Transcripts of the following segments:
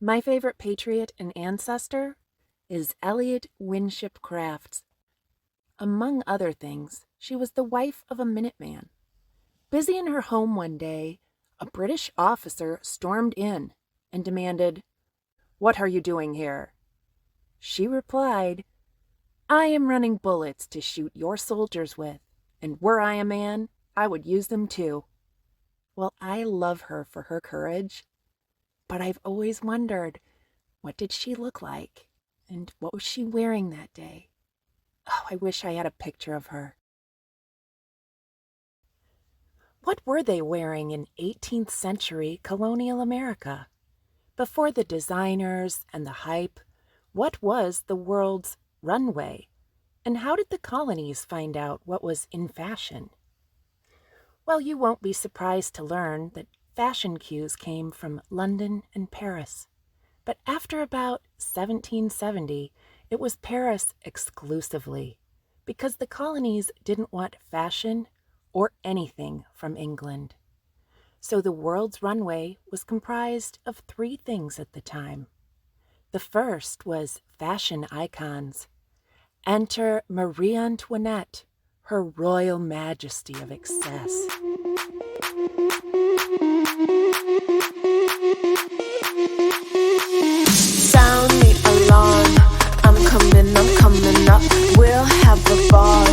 My favorite patriot and ancestor is Elliot Winship Crafts. Among other things, she was the wife of a Minuteman. Busy in her home one day, a British officer stormed in and demanded, "What are you doing here?" She replied, "I am running bullets to shoot your soldiers with, and were I a man, I would use them too." Well, I love her for her courage, but I've always wondered, what did she look like? And what was she wearing that day? Oh, I wish I had a picture of her. What were they wearing in 18th century colonial America? Before the designers and the hype, what was the world's runway? And how did the colonies find out what was in fashion? Well, you won't be surprised to learn that fashion cues came from London and Paris. But after about 1770, it was Paris exclusively, because the colonies didn't want fashion or anything from England. So the world's runway was comprised of three things at the time. The first was fashion icons. Enter Marie Antoinette, her royal majesty of excess. Sound the alarm, I'm coming up, we'll have a ball.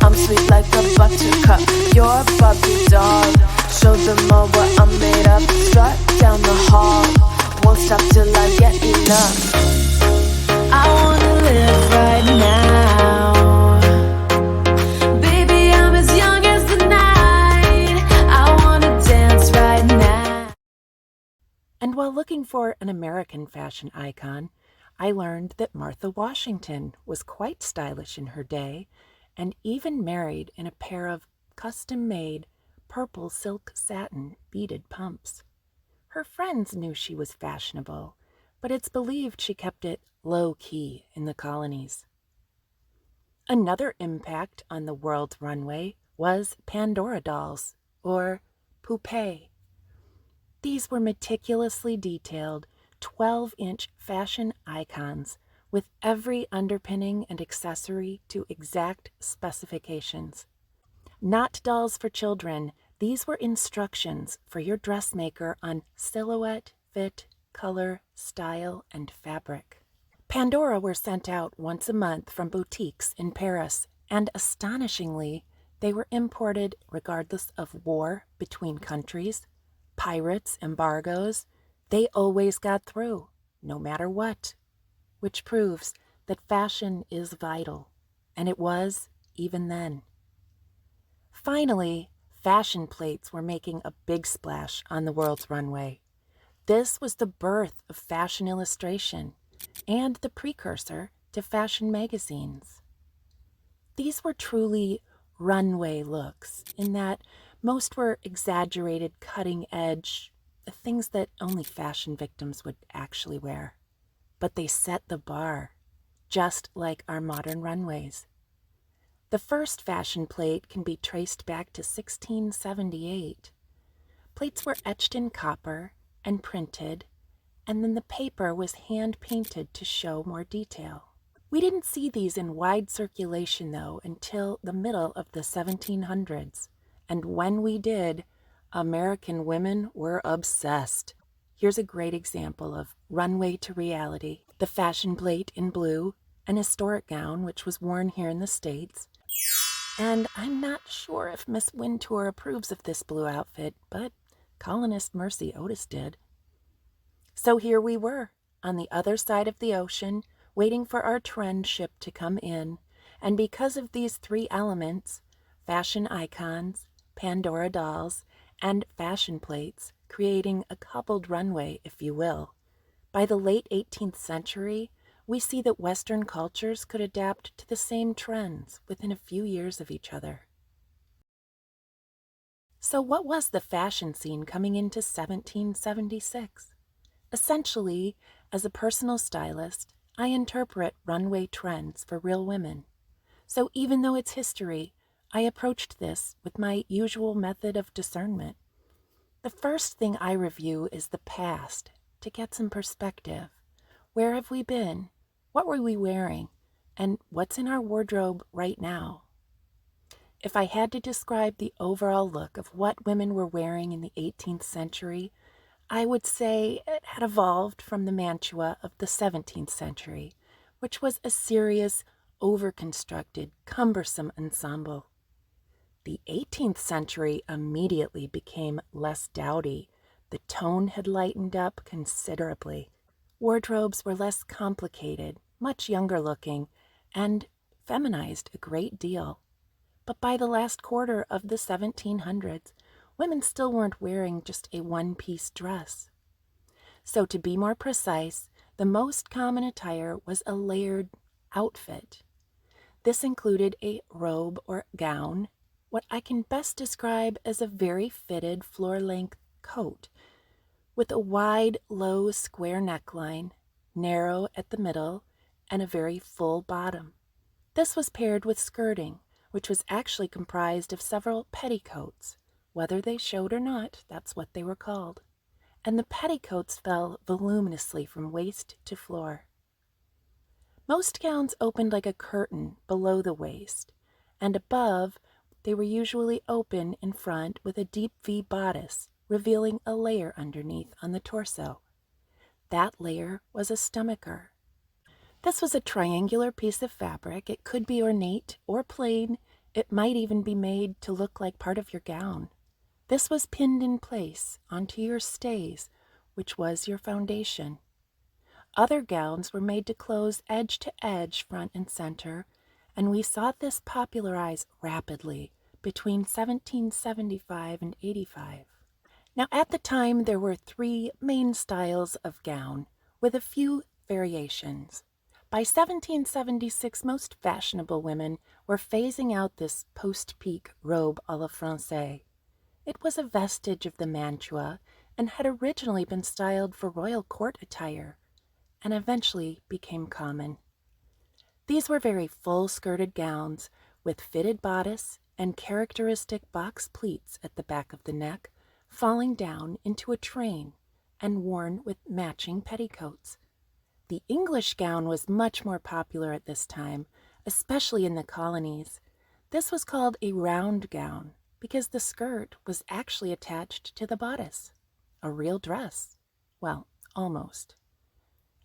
I'm sweet like a buttercup, you're Barbie doll. Show them all what I'm made of, strut down the hall. Won't stop till I get enough. I wanna live right now. Baby, I'm as young as the night. I wanna dance right now. And while looking for an American fashion icon, I learned that Martha Washington was quite stylish in her day and even married in a pair of custom-made purple silk satin beaded pumps. Her friends knew she was fashionable, but it's believed she kept it low-key in the colonies. Another impact on the world's runway was Pandora dolls, or poupées. These were meticulously detailed 12-inch fashion icons with every underpinning and accessory to exact specifications. Not dolls for children, these were instructions for your dressmaker on silhouette, fit, color, style, and fabric. Pandora were sent out once a month from boutiques in Paris, and astonishingly, they were imported regardless of war between countries, pirates, embargoes. They always got through, no matter what, which proves that fashion is vital, and it was even then. Finally, fashion plates were making a big splash on the world's runway. This was the birth of fashion illustration and the precursor to fashion magazines. These were truly runway looks in that most were exaggerated, cutting-edge, things that only fashion victims would actually wear. But they set the bar, just like our modern runways. The first fashion plate can be traced back to 1678. Plates were etched in copper and printed, and then the paper was hand-painted to show more detail. We didn't see these in wide circulation, though, until the middle of the 1700s, and when we did, American women were obsessed. Here's a great example of runway to reality. The fashion plate in blue, an historic gown which was worn here in the States. And I'm not sure if Miss Wintour approves of this blue outfit, but colonist Mercy Otis did. So here we were, on the other side of the ocean, waiting for our trend ship to come in, and because of these three elements, fashion icons, Pandora dolls, and fashion plates, creating a coupled runway, if you will, by the late 18th century, we see that Western cultures could adapt to the same trends within a few years of each other. So what was the fashion scene coming into 1776? Essentially, as a personal stylist, I interpret runway trends for real women. So even though it's history, I approached this with my usual method of discernment. The first thing I review is the past to get some perspective. Where have we been? What were we wearing? And what's in our wardrobe right now? If I had to describe the overall look of what women were wearing in the 18th century, I would say it had evolved from the mantua of the 17th century, which was a serious, overconstructed, cumbersome ensemble. The 18th century immediately became less dowdy. The tone had lightened up considerably. Wardrobes were less complicated, much younger looking, and feminized a great deal. But by the last quarter of the 1700s, women still weren't wearing just a one-piece dress. So to be more precise, the most common attire was a layered outfit. This included a robe or gown, what I can best describe as a very fitted floor-length coat, with a wide, low, square neckline, narrow at the middle, and a very full bottom. This was paired with skirting, which was actually comprised of several petticoats. Whether they showed or not, that's what they were called. And the petticoats fell voluminously from waist to floor. Most gowns opened like a curtain below the waist, and above they were usually open in front with a deep V bodice, revealing a layer underneath on the torso. That layer was a stomacher. This was a triangular piece of fabric. It could be ornate or plain. It might even be made to look like part of your gown. This was pinned in place onto your stays, which was your foundation. Other gowns were made to close edge to edge, front and center, and we saw this popularize rapidly between 1775 and 85. Now, at the time, there were three main styles of gown, with a few variations. By 1776, most fashionable women were phasing out this post-peak robe à la Française. It was a vestige of the mantua and had originally been styled for royal court attire, and eventually became common. These were very full-skirted gowns with fitted bodice and characteristic box pleats at the back of the neck, falling down into a train and worn with matching petticoats. The English gown was much more popular at this time, especially in the colonies. This was called a round gown because the skirt was actually attached to the bodice. A real dress. Well, almost.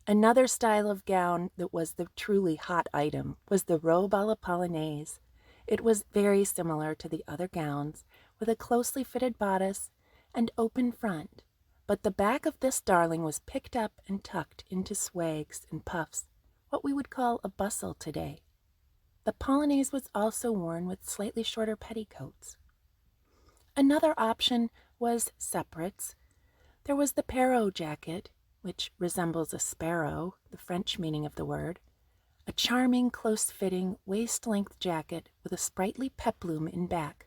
Another style of gown that was the truly hot item was the robe à la polonaise. It was very similar to the other gowns, with a closely fitted bodice and open front, but the back of this darling was picked up and tucked into swags and puffs, what we would call a bustle today. The polonaise was also worn with slightly shorter petticoats. Another option was separates. There was the Perot jacket, which resembles a sparrow, the French meaning of the word, a charming, close-fitting, waist-length jacket with a sprightly peplum in back.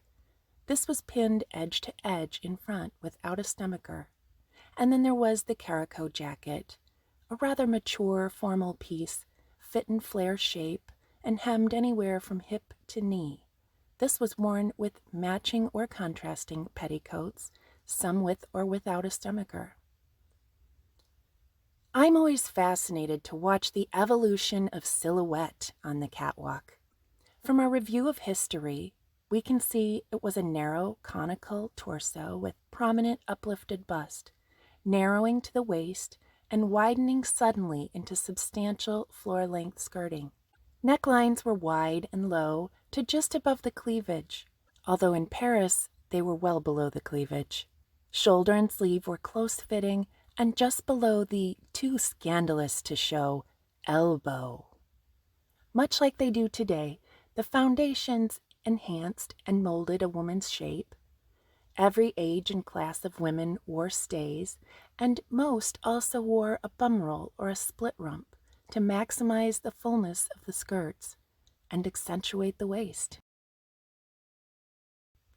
This was pinned edge to edge in front without a stomacher. And then there was the caraco jacket, a rather mature, formal piece, fit in flare shape and hemmed anywhere from hip to knee. This was worn with matching or contrasting petticoats, some with or without a stomacher. I'm always fascinated to watch the evolution of silhouette on the catwalk. From our review of history, we can see it was a narrow, conical torso with prominent uplifted bust, narrowing to the waist and widening suddenly into substantial floor-length skirting. Necklines were wide and low to just above the cleavage, although in Paris they were well below the cleavage. Shoulder and sleeve were close-fitting and just below the too scandalous to show elbow. Much like they do today, the foundations enhanced and molded a woman's shape. Every age and class of women wore stays, and most also wore a bum roll or a split rump to maximize the fullness of the skirts and accentuate the waist.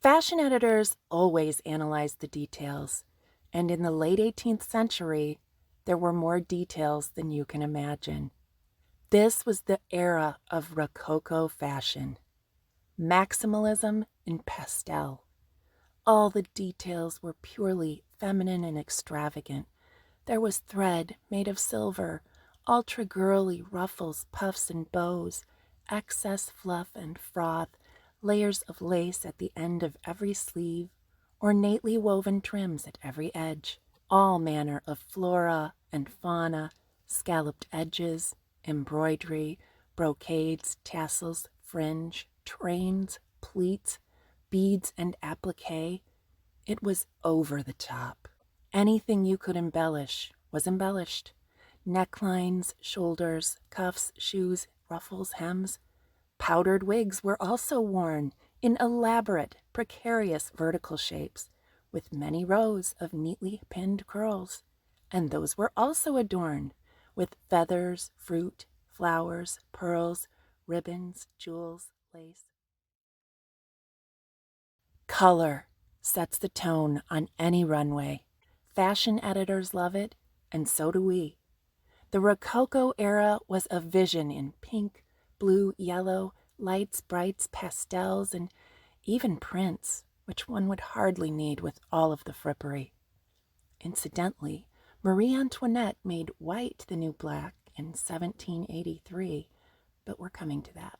Fashion editors always analyzed the details, and in the late 18th century, there were more details than you can imagine. This was the era of Rococo fashion. Maximalism in pastel. All the details were purely feminine and extravagant. There was thread made of silver, ultra-girly ruffles, puffs, and bows, excess fluff and froth, layers of lace at the end of every sleeve, ornately woven trims at every edge, all manner of flora and fauna, scalloped edges, embroidery, brocades, tassels, fringe, trains, pleats, beads, and applique. It was over the top. Anything you could embellish was embellished. Necklines, shoulders, cuffs, shoes, ruffles, hems. Powdered wigs were also worn in elaborate, precarious vertical shapes, with many rows of neatly pinned curls, and those were also adorned with feathers, fruit, flowers, pearls, ribbons, jewels, lace. Color sets the tone on any runway. Fashion editors love it, and so do we. The Rococo era was a vision in pink, blue, yellow, lights, brights, pastels, and even prints, which one would hardly need with all of the frippery. Incidentally, Marie Antoinette made white the new black in 1783, but we're coming to that.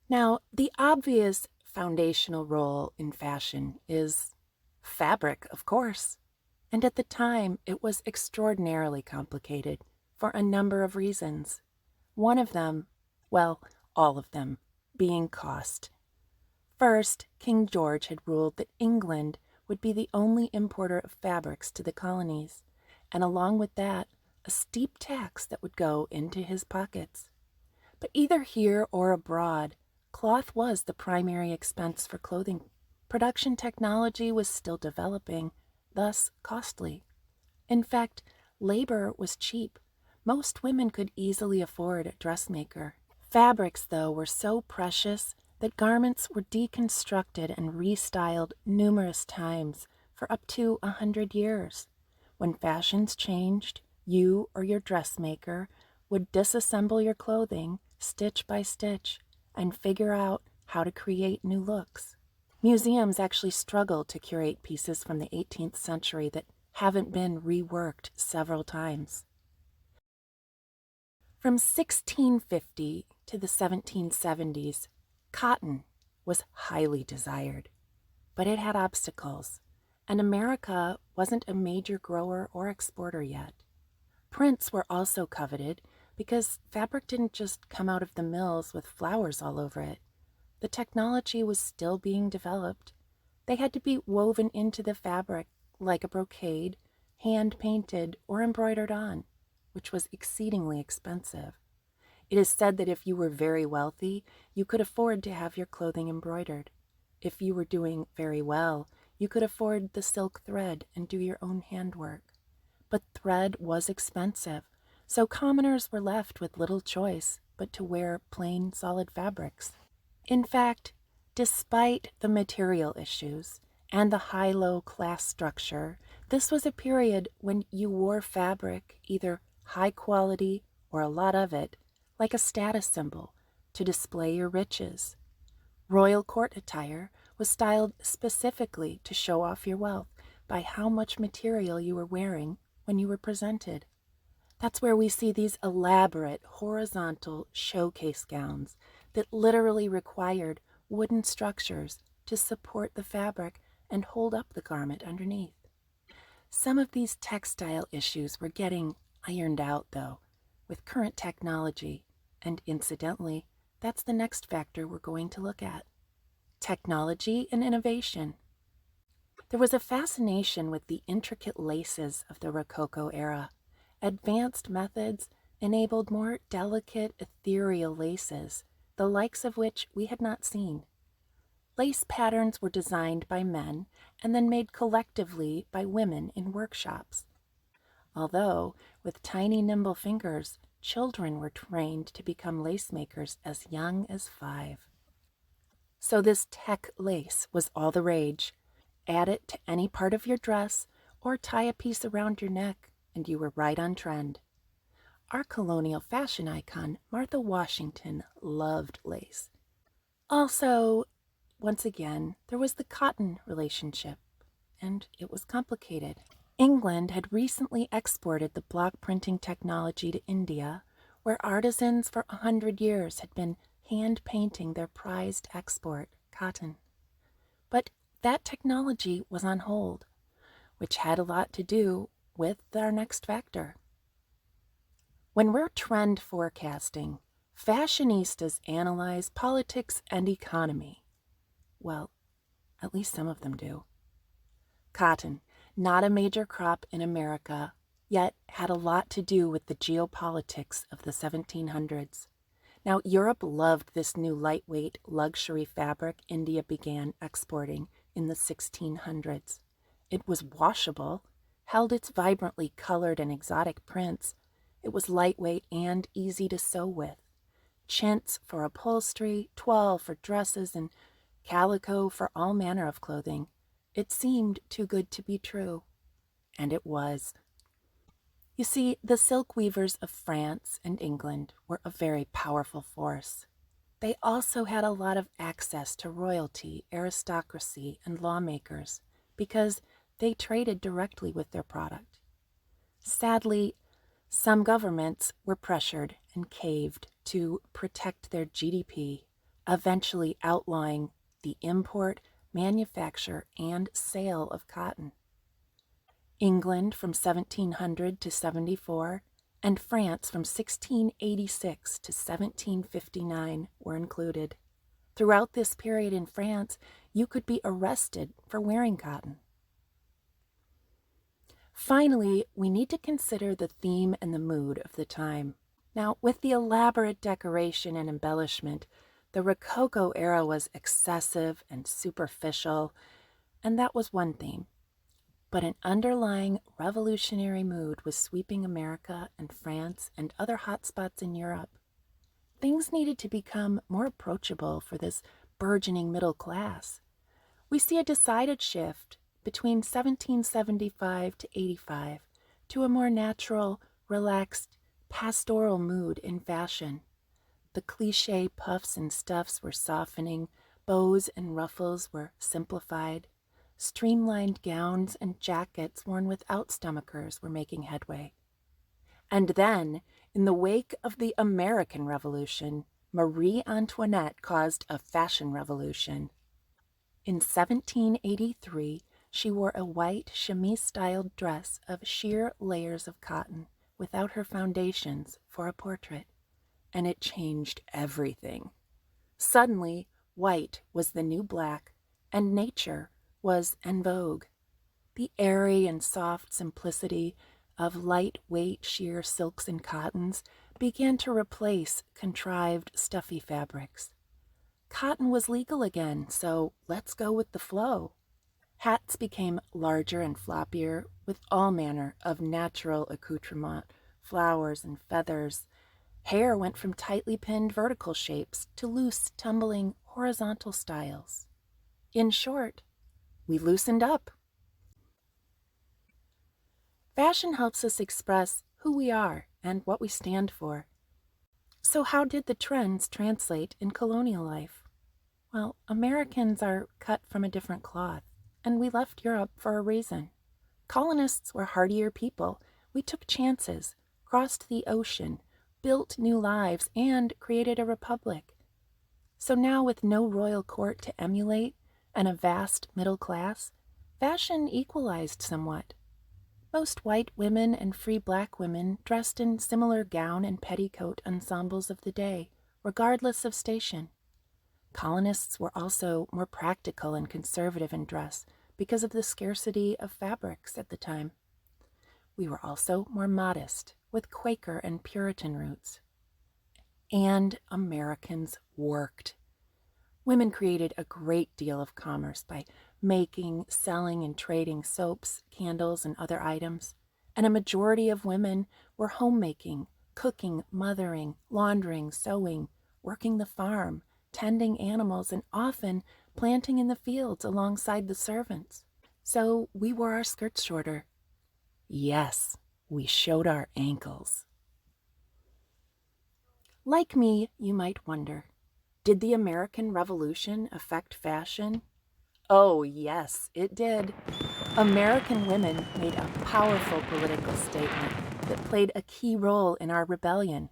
Now, the obvious foundational role in fashion is fabric, of course. And at the time, it was extraordinarily complicated for a number of reasons. One of them, well, all of them, being cost. First, King George had ruled that England would be the only importer of fabrics to the colonies, and along with that, a steep tax that would go into his pockets. But either here or abroad, cloth was the primary expense for clothing. Production technology was still developing, thus costly. In fact, labor was cheap. Most women could easily afford a dressmaker. Fabrics, though, were so precious that garments were deconstructed and restyled numerous times for up to 100 years. When fashions changed, you or your dressmaker would disassemble your clothing stitch by stitch and figure out how to create new looks. Museums actually struggle to curate pieces from the 18th century that haven't been reworked several times. From 1650 to the 1770s, cotton was highly desired, but it had obstacles, and America wasn't a major grower or exporter yet. Prints were also coveted because fabric didn't just come out of the mills with flowers all over it. The technology was still being developed. They had to be woven into the fabric like a brocade, hand-painted or embroidered on, which was exceedingly expensive. It is said that if you were very wealthy, you could afford to have your clothing embroidered. If you were doing very well, you could afford the silk thread and do your own handwork. But thread was expensive, so commoners were left with little choice but to wear plain, solid fabrics. In fact, despite the material issues and the high-low class structure, this was a period when you wore fabric, either high quality or a lot of it, like a status symbol to display your riches. Royal court attire was styled specifically to show off your wealth by how much material you were wearing when you were presented. That's where we see these elaborate horizontal showcase gowns that literally required wooden structures to support the fabric and hold up the garment underneath. Some of these textile issues were getting ironed out, though, with current technology, and incidentally, that's the next factor we're going to look at. Technology and innovation. There was a fascination with the intricate laces of the Rococo era. Advanced methods enabled more delicate, ethereal laces, the likes of which we had not seen. Lace patterns were designed by men and then made collectively by women in workshops. Although, with tiny, nimble fingers, children were trained to become lace makers as young as 5. So this tech lace was all the rage. Add it to any part of your dress or tie a piece around your neck, and you were right on trend. Our colonial fashion icon, Martha Washington, loved lace. Also, once again, there was the cotton relationship, and it was complicated. England had recently exported the block printing technology to India, where artisans for 100 years had been hand painting their prized export, cotton. But that technology was on hold, which had a lot to do with our next factor. When we're trend forecasting, fashionistas analyze politics and economy. Well, at least some of them do. Cotton, not a major crop in America, yet had a lot to do with the geopolitics of the 1700s. Now, Europe loved this new lightweight luxury fabric India began exporting in the 1600s. It was washable, held its vibrantly colored and exotic prints. It was lightweight and easy to sew with. Chintz for upholstery, toile for dresses, and calico for all manner of clothing. It seemed too good to be true. And it was. You see, the silk weavers of France and England were a very powerful force. They also had a lot of access to royalty, aristocracy, and lawmakers because they traded directly with their product. Sadly, some governments were pressured and caved to protect their GDP, eventually outlawing the import, manufacture, and sale of cotton. England from 1700 to 74 and France from 1686 to 1759 were included. Throughout this period in France, you could be arrested for wearing cotton. Finally, we need to consider the theme and the mood of the time. Now, with the elaborate decoration and embellishment, the Rococo era was excessive and superficial, and that was one theme. But an underlying revolutionary mood was sweeping America and France and other hotspots in Europe. Things needed to become more approachable for this burgeoning middle class. We see a decided shift between 1775 to 85 to a more natural, relaxed, pastoral mood in fashion. The cliché puffs and stuffs were softening, bows and ruffles were simplified, streamlined gowns and jackets worn without stomachers were making headway. And then, in the wake of the American Revolution, Marie Antoinette caused a fashion revolution. In 1783, she wore a white chemise-styled dress of sheer layers of cotton without her foundations for a portrait, and it changed everything. Suddenly, white was the new black, and nature was en vogue. The airy and soft simplicity of lightweight sheer silks and cottons began to replace contrived, stuffy fabrics. Cotton was legal again, so let's go with the flow. Hats became larger and floppier with all manner of natural accoutrement, flowers and feathers. Hair went from tightly pinned vertical shapes to loose, tumbling, horizontal styles. In short, we loosened up. Fashion helps us express who we are and what we stand for. So how did the trends translate in colonial life? Well, Americans are cut from a different cloth, and we left Europe for a reason. Colonists were hardier people. We took chances, crossed the ocean, built new lives, and created a republic. So now, with no royal court to emulate and a vast middle class, fashion equalized somewhat. Most white women and free black women dressed in similar gown and petticoat ensembles of the day, regardless of station. Colonists were also more practical and conservative in dress because of the scarcity of fabrics at the time. We were also more modest, with Quaker and Puritan roots. And Americans worked. Women created a great deal of commerce by making, selling, and trading soaps, candles, and other items, and a majority of women were homemaking, cooking, mothering, laundering, sewing, working the farm, tending animals, and often planting in the fields alongside the servants. So we wore our skirts shorter. Yes, we showed our ankles. Like me, you might wonder, did the American Revolution affect fashion? Oh, yes, it did. American women made a powerful political statement that played a key role in our rebellion.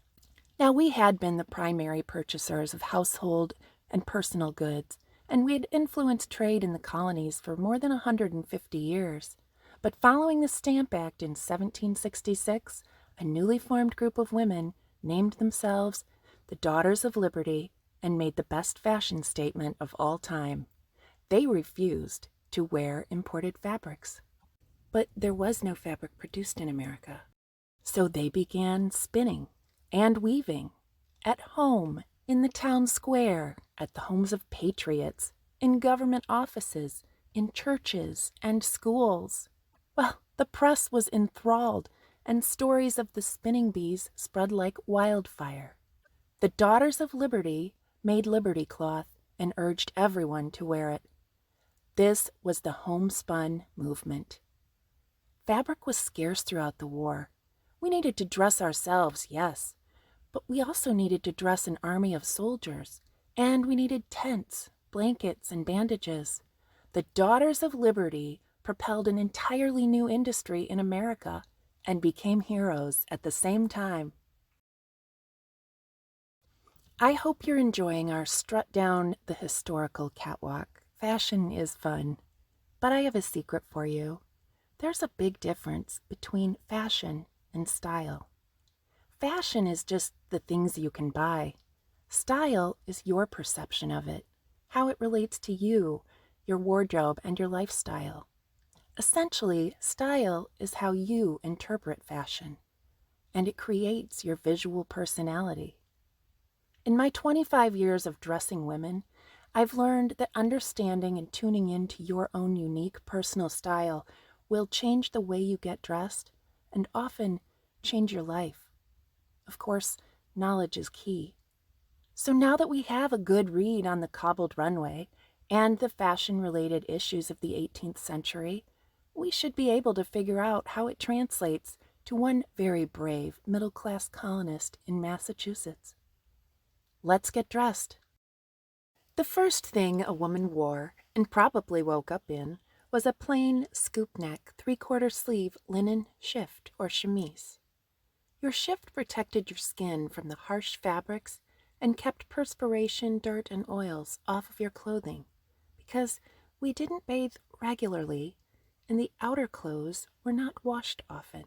Now, we had been the primary purchasers of household and personal goods, and we had influenced trade in the colonies for more than 150 years. But following the Stamp Act in 1766, a newly formed group of women named themselves the Daughters of Liberty and made the best fashion statement of all time. They refused to wear imported fabrics. But there was no fabric produced in America. So they began spinning and weaving at home, in the town square, at the homes of patriots, in government offices, in churches and schools. Well, the press was enthralled, and stories of the spinning bees spread like wildfire. The Daughters of Liberty made Liberty cloth and urged everyone to wear it. This was the homespun movement. Fabric was scarce throughout the war. We needed to dress ourselves, yes, but we also needed to dress an army of soldiers, and we needed tents, blankets, and bandages. The Daughters of Liberty propelled an entirely new industry in America and became heroes at the same time. I hope you're enjoying our strut down the historical catwalk. Fashion is fun, but I have a secret for you. There's a big difference between fashion and style. Fashion is just the things you can buy. Style is your perception of it, how it relates to you, your wardrobe, and your lifestyle. Essentially, style is how you interpret fashion, and it creates your visual personality. In my 25 years of dressing women, I've learned that understanding and tuning into your own unique personal style will change the way you get dressed and often change your life. Of course, knowledge is key. So now that we have a good read on the cobbled runway and the fashion-related issues of the 18th century, we should be able to figure out how it translates to one very brave middle-class colonist in Massachusetts. Let's get dressed. The first thing a woman wore, and probably woke up in, was a plain scoop-neck, three-quarter sleeve linen shift or chemise. Your shift protected your skin from the harsh fabrics and kept perspiration, dirt, and oils off of your clothing, because we didn't bathe regularly and the outer clothes were not washed often.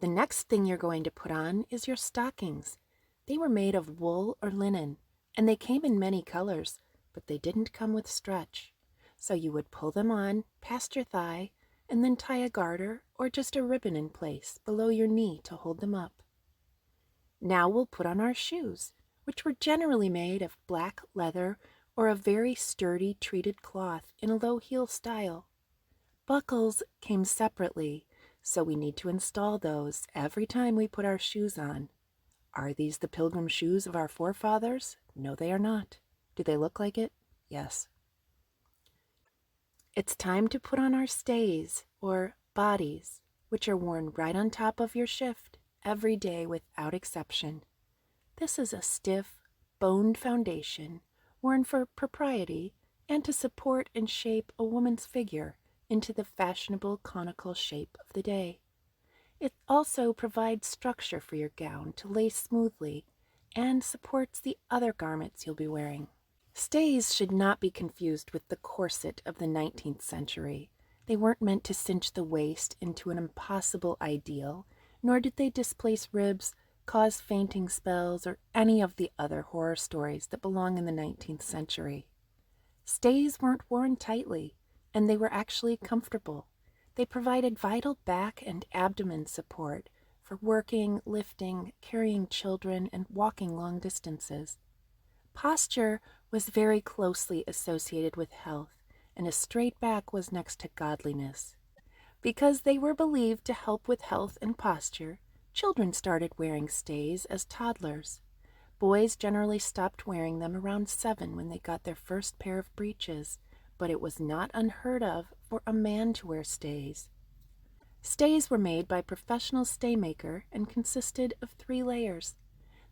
The next thing you're going to put on is your stockings. They were made of wool or linen, and they came in many colors, but they didn't come with stretch. So you would pull them on past your thigh and then tie a garter or just a ribbon in place below your knee to hold them up. Now we'll put on our shoes, which were generally made of black leather or a very sturdy treated cloth in a low heel style. Buckles came separately, so we need to install those every time we put our shoes on. Are these the pilgrim shoes of our forefathers? No, they are not. Do they look like it? Yes. It's time to put on our stays, or bodies, which are worn right on top of your shift every day without exception. This is a stiff, boned foundation worn for propriety and to support and shape a woman's figure into the fashionable conical shape of the day. It also provides structure for your gown to lay smoothly and supports the other garments you'll be wearing. Stays should not be confused with the corset of the 19th century. They weren't meant to cinch the waist into an impossible ideal, nor did they displace ribs, cause fainting spells, or any of the other horror stories that belong in the 19th century. Stays weren't worn tightly, and they were actually comfortable. They provided vital back and abdomen support for working, lifting, carrying children, and walking long distances. Posture was very closely associated with health, and a straight back was next to godliness. Because they were believed to help with health and posture, children started wearing stays as toddlers. Boys generally stopped wearing them around 7 when they got their first pair of breeches, but it was not unheard of for a man to wear stays. Stays were made by a professional staymaker and consisted of 3 layers.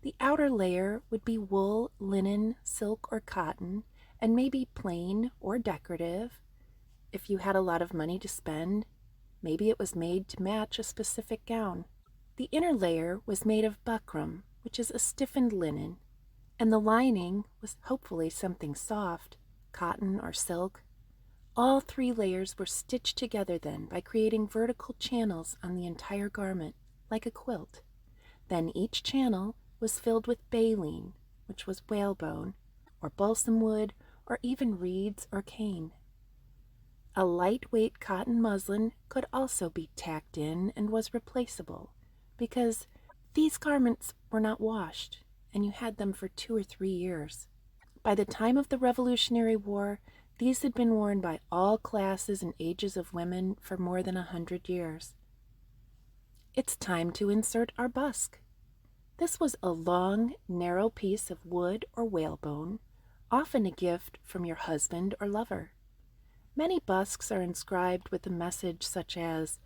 The outer layer would be wool, linen, silk, or cotton, and may be plain or decorative. if you had a lot of money to spend, maybe it was made to match a specific gown. The inner layer was made of buckram, which is a stiffened linen, and the lining was hopefully something soft, cotton or silk. All 3 layers were stitched together then by creating vertical channels on the entire garment, like a quilt. Then each channel was filled with baleen, which was whalebone, or balsam wood, or even reeds or cane. A lightweight cotton muslin could also be tacked in and was replaceable, because these garments were not washed, and you had them for 2 or 3 years. By the time of the Revolutionary War, these had been worn by all classes and ages of women for more than 100 years. It's time to insert our busk. This was a long, narrow piece of wood or whalebone, often a gift from your husband or lover. Many busks are inscribed with a message such as,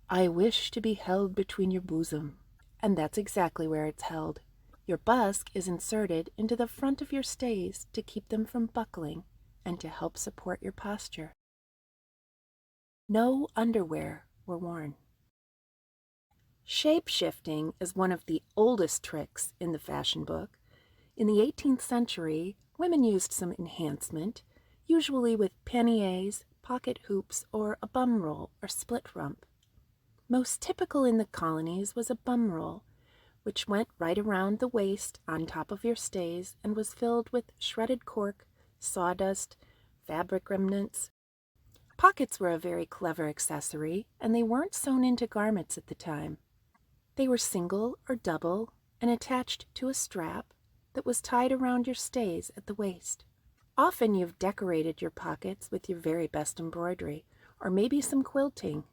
"I wish to be held between your bosom," and that's exactly where it's held. Your busk is inserted into the front of your stays to keep them from buckling and to help support your posture. No underwear were worn. Shape-shifting is one of the oldest tricks in the fashion book. In the 18th century, women used some enhancement, usually with panniers, pocket hoops, or a bum roll or split rump. Most typical in the colonies was a bum roll, which went right around the waist on top of your stays and was filled with shredded cork, sawdust, fabric remnants. Pockets were a very clever accessory, and they weren't sewn into garments at the time. They were single or double and attached to a strap that was tied around your stays at the waist. Often you've decorated your pockets with your very best embroidery, or maybe some quilting.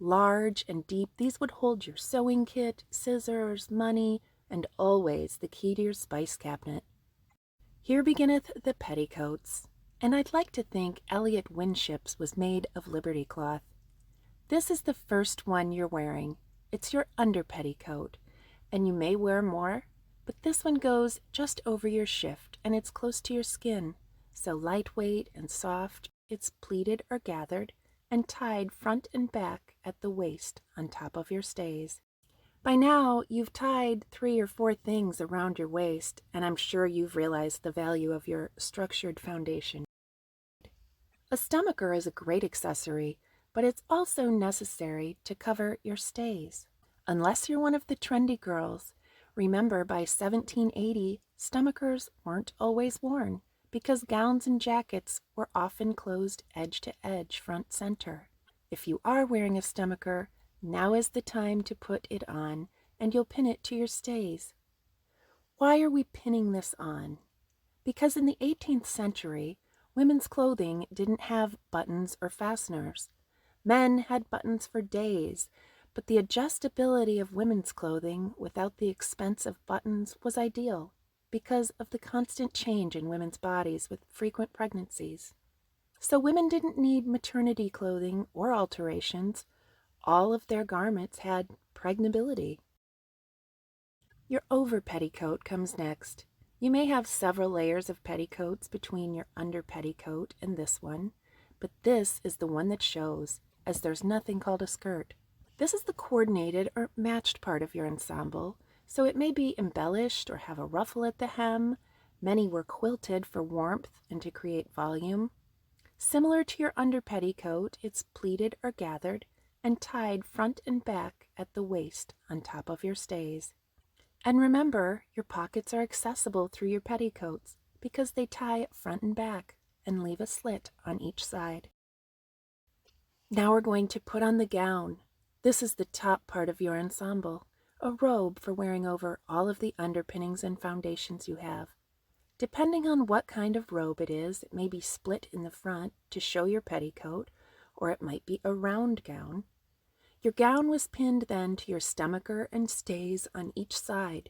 Large and deep, these would hold your sewing kit, scissors, money, and always the key to your spice cabinet. Here beginneth the petticoats, and I'd like to think Elliot Winship's was made of Liberty cloth. This is the first one you're wearing. It's your under petticoat, and you may wear more, but this one goes just over your shift, and it's close to your skin, so lightweight and soft. It's pleated or gathered and tied front and back at the waist on top of your stays. By now, you've tied 3 or 4 things around your waist, and I'm sure you've realized the value of your structured foundation. A stomacher is a great accessory, but it's also necessary to cover your stays. Unless you're one of the trendy girls, remember by 1780, stomachers weren't always worn, because gowns and jackets were often closed edge to edge, front center. If you are wearing a stomacher, now is the time to put it on, and you'll pin it to your stays. Why are we pinning this on? Because in the 18th century, women's clothing didn't have buttons or fasteners. Men had buttons for days, but the adjustability of women's clothing without the expense of buttons was ideal, because of the constant change in women's bodies with frequent pregnancies. So women didn't need maternity clothing or alterations. All of their garments had pregnability. Your over petticoat comes next. You may have several layers of petticoats between your under petticoat and this one, but this is the one that shows, as there's nothing called a skirt. This is the coordinated or matched part of your ensemble, so it may be embellished or have a ruffle at the hem. Many were quilted for warmth and to create volume. Similar to your under petticoat, it's pleated or gathered and tied front and back at the waist on top of your stays. And remember, your pockets are accessible through your petticoats because they tie front and back and leave a slit on each side. Now we're going to put on the gown. This is the top part of your ensemble, a robe for wearing over all of the underpinnings and foundations you have. Depending on what kind of robe it is, it may be split in the front to show your petticoat, or it might be a round gown. Your gown was pinned then to your stomacher and stays on each side.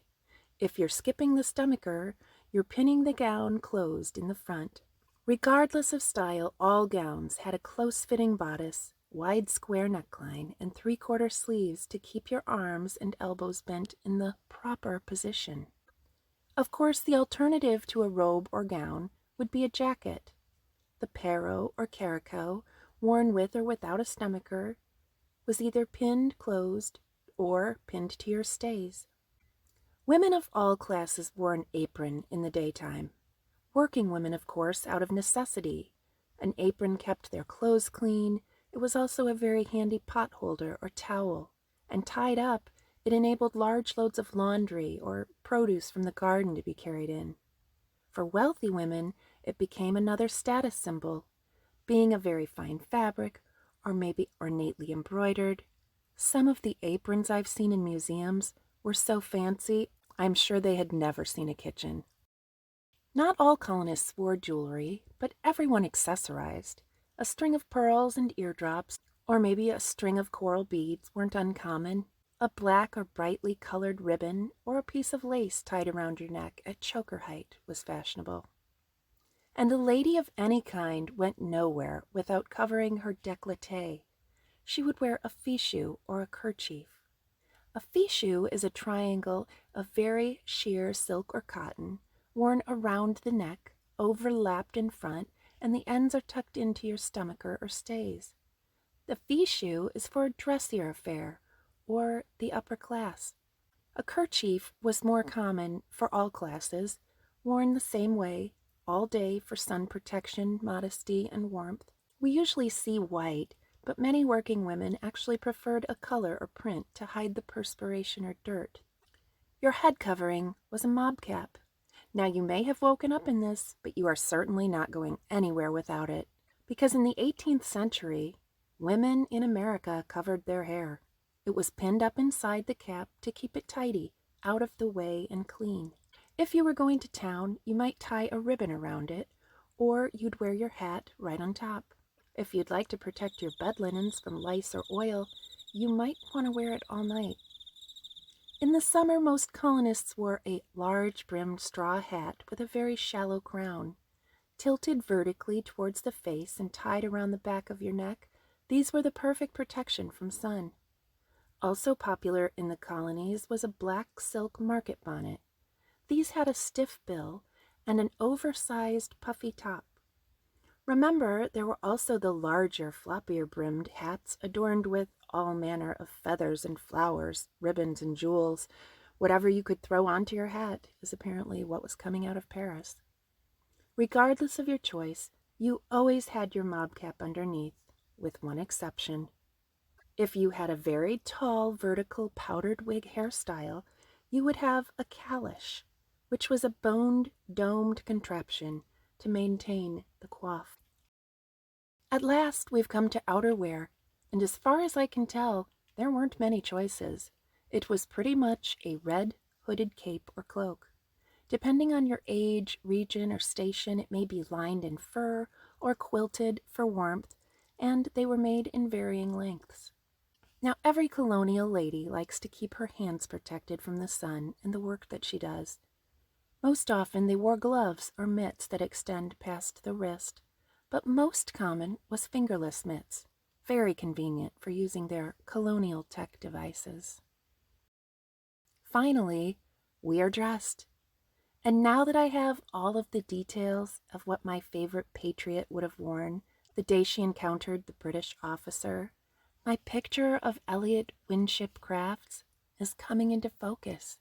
If you're skipping the stomacher, you're pinning the gown closed in the front. Regardless of style, all gowns had a close-fitting bodice, wide square neckline, and 3/4 sleeves to keep your arms and elbows bent in the proper position. Of course, the alternative to a robe or gown would be a jacket. The pero or caraco worn with or without a stomacher, was either pinned closed or pinned to your stays. Women of all classes wore an apron in the daytime. Working women, of course, out of necessity. An apron kept their clothes clean. It was also a very handy pot holder or towel, and tied up, it enabled large loads of laundry or produce from the garden to be carried in. For wealthy women, it became another status symbol, being a very fine fabric or maybe ornately embroidered. Some of the aprons I've seen in museums were so fancy, I'm sure they had never seen a kitchen. Not all colonists wore jewelry, but everyone accessorized. A string of pearls and eardrops, or maybe a string of coral beads, weren't uncommon. A black or brightly colored ribbon or a piece of lace tied around your neck at choker height was fashionable. And a lady of any kind went nowhere without covering her décolleté. She would wear a fichu or a kerchief. A fichu is a triangle of very sheer silk or cotton, worn around the neck, overlapped in front, and the ends are tucked into your stomacher or stays. The fichu is for a dressier affair, or the upper class. A kerchief was more common for all classes, worn the same way, all day for sun protection, modesty, and warmth. We usually see white, but many working women actually preferred a color or print to hide the perspiration or dirt. Your head covering was a mob cap. Now you may have woken up in this, but you are certainly not going anywhere without it, because in the 18th century, women in America covered their hair. It was pinned up inside the cap to keep it tidy, out of the way, and clean. If you were going to town, you might tie a ribbon around it, or you'd wear your hat right on top. If you'd like to protect your bed linens from lice or oil, you might want to wear it all night. In the summer, most colonists wore a large brimmed straw hat with a very shallow crown. Tilted vertically towards the face and tied around the back of your neck, these were the perfect protection from sun. Also popular in the colonies was a black silk market bonnet. These had a stiff bill and an oversized puffy top. Remember, there were also the larger, floppier-brimmed hats adorned with all manner of feathers and flowers, ribbons and jewels. Whatever you could throw onto your hat is apparently what was coming out of Paris. Regardless of your choice, you always had your mob cap underneath, with one exception. If you had a very tall, vertical, powdered wig hairstyle, you would have a calash, which was a boned, domed contraption to maintain the coif. At last, we've come to outerwear, and as far as I can tell, there weren't many choices. It was pretty much a red, hooded cape or cloak. Depending on your age, region, or station, it may be lined in fur or quilted for warmth, and they were made in varying lengths. Now, every colonial lady likes to keep her hands protected from the sun and the work that she does. Most often they wore gloves or mitts that extend past the wrist, but most common was fingerless mitts, very convenient for using their colonial tech devices. Finally, we are dressed. And now that I have all of the details of what my favorite patriot would have worn the day she encountered the British officer, my picture of Elliot Winship Crafts is coming into focus.